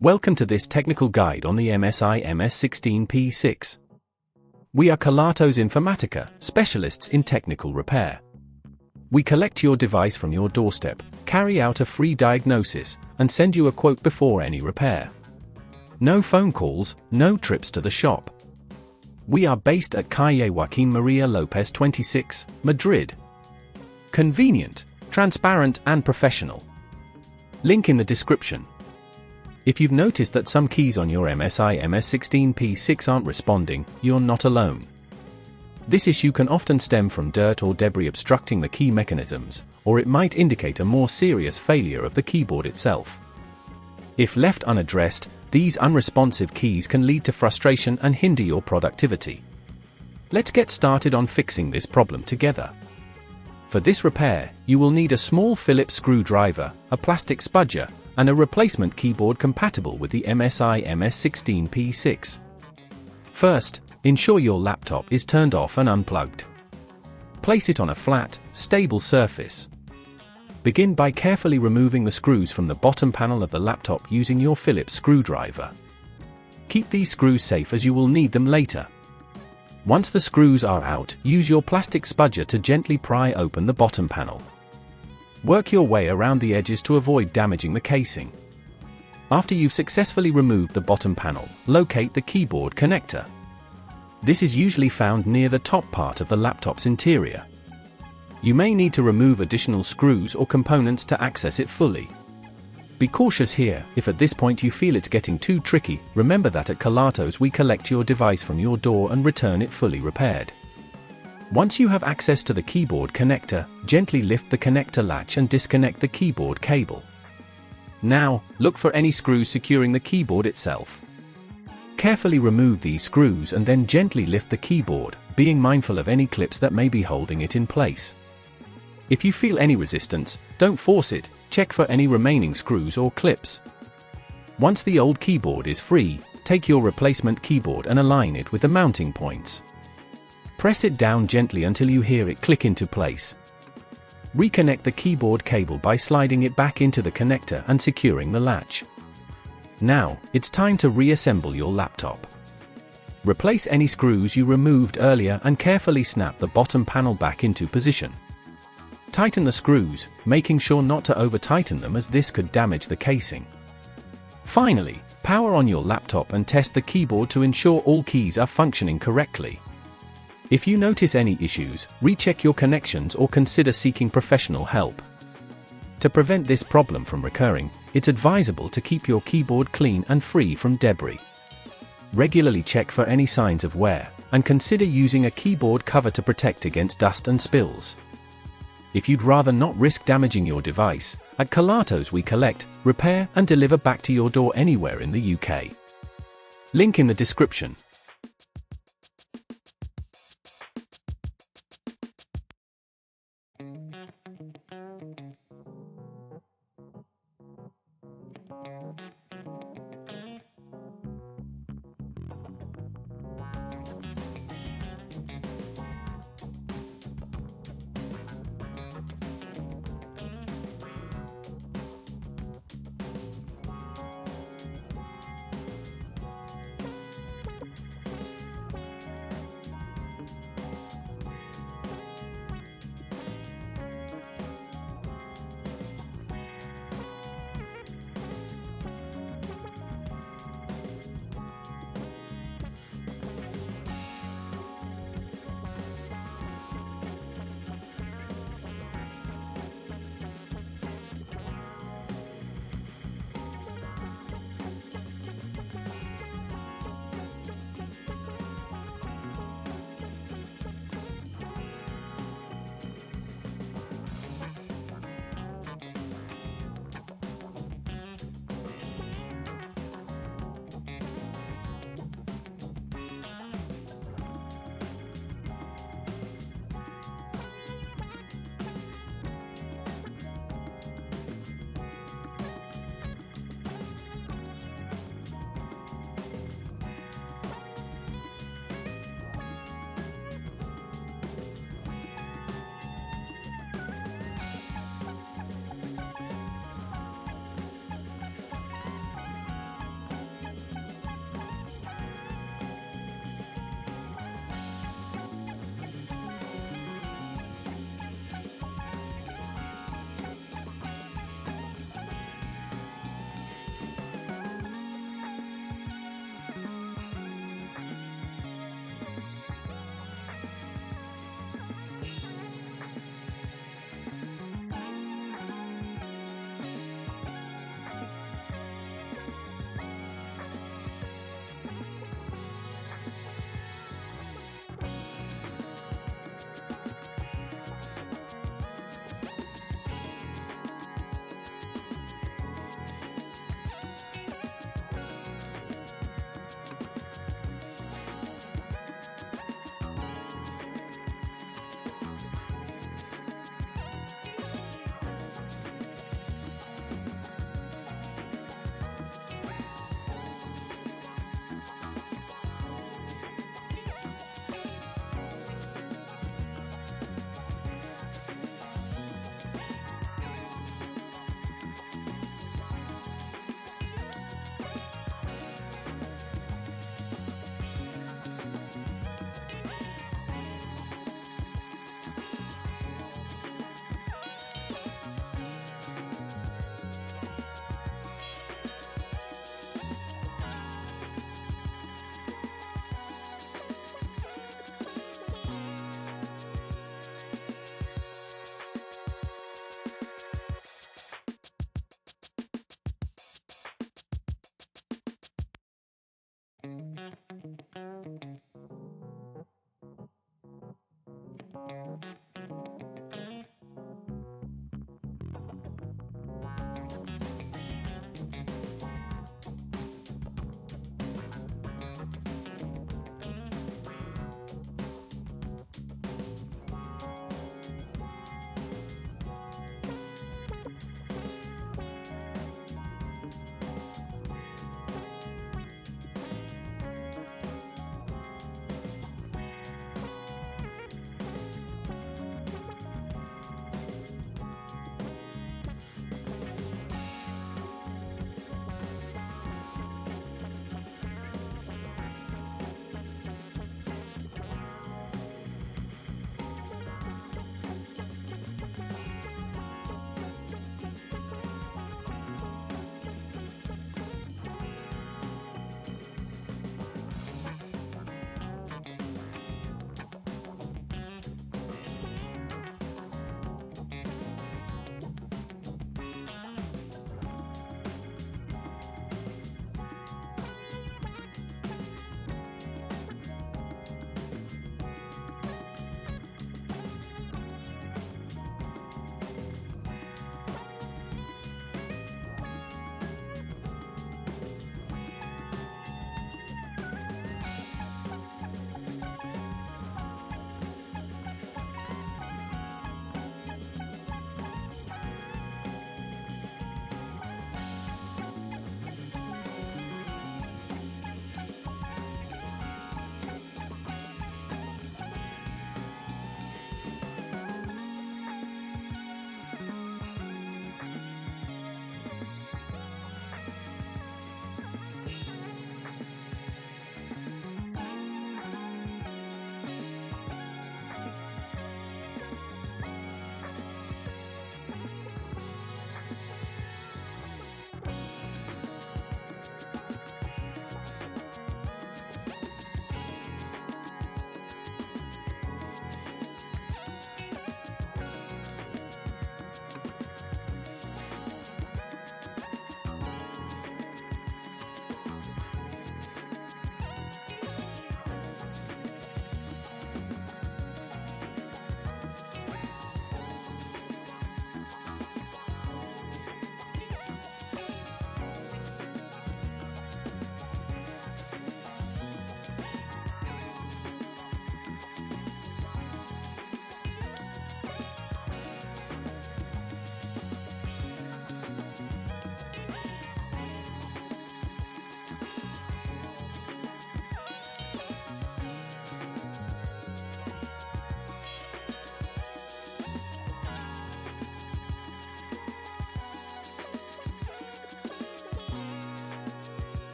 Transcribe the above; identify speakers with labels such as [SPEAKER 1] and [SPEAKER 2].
[SPEAKER 1] Welcome to this technical guide on the MSI MS16P6. We are Kelatos Informatica, specialists in technical repair. We collect your device from your doorstep, carry out a free diagnosis, and send you a quote before any repair. No phone calls, no trips to the shop. We are based at Calle Joaquín María López 26, Madrid. Convenient, transparent and professional. Link in the description. If you've noticed that some keys on your MSI MS16P6 aren't responding, you're not alone. This issue can often stem from dirt or debris obstructing the key mechanisms, or it might indicate a more serious failure of the keyboard itself. If left unaddressed, these unresponsive keys can lead to frustration and hinder your productivity. Let's get started on fixing this problem together. For this repair, you will need a small Phillips screwdriver, a plastic spudger, and a replacement keyboard compatible with the MSI MS16P6. First, ensure your laptop is turned off and unplugged. Place it on a flat, stable surface. Begin by carefully removing the screws from the bottom panel of the laptop using your Phillips screwdriver. Keep these screws safe as you will need them later. Once the screws are out, use your plastic spudger to gently pry open the bottom panel. Work your way around the edges to avoid damaging the casing. After you've successfully removed the bottom panel, locate the keyboard connector. This is usually found near the top part of the laptop's interior. You may need to remove additional screws or components to access it fully. Be cautious here. If at this point you feel it's getting too tricky, remember that at Kelatos we collect your device from your door and return it fully repaired. Once you have access to the keyboard connector, gently lift the connector latch and disconnect the keyboard cable. Now, look for any screws securing the keyboard itself. Carefully remove these screws and then gently lift the keyboard, being mindful of any clips that may be holding it in place. If you feel any resistance, don't force it, check for any remaining screws or clips. Once the old keyboard is free, take your replacement keyboard and align it with the mounting points. Press it down gently until you hear it click into place. Reconnect the keyboard cable by sliding it back into the connector and securing the latch. Now, it's time to reassemble your laptop. Replace any screws you removed earlier and carefully snap the bottom panel back into position. Tighten the screws, making sure not to over-tighten them as this could damage the casing. Finally, power on your laptop and test the keyboard to ensure all keys are functioning correctly. If you notice any issues, recheck your connections or consider seeking professional help. To prevent this problem from recurring, it's advisable to keep your keyboard clean and free from debris. Regularly check for any signs of wear, and consider using a keyboard cover to protect against dust and spills. If you'd rather not risk damaging your device, at Kelatos we collect, repair and deliver back to your door anywhere in the UK. Link in the description.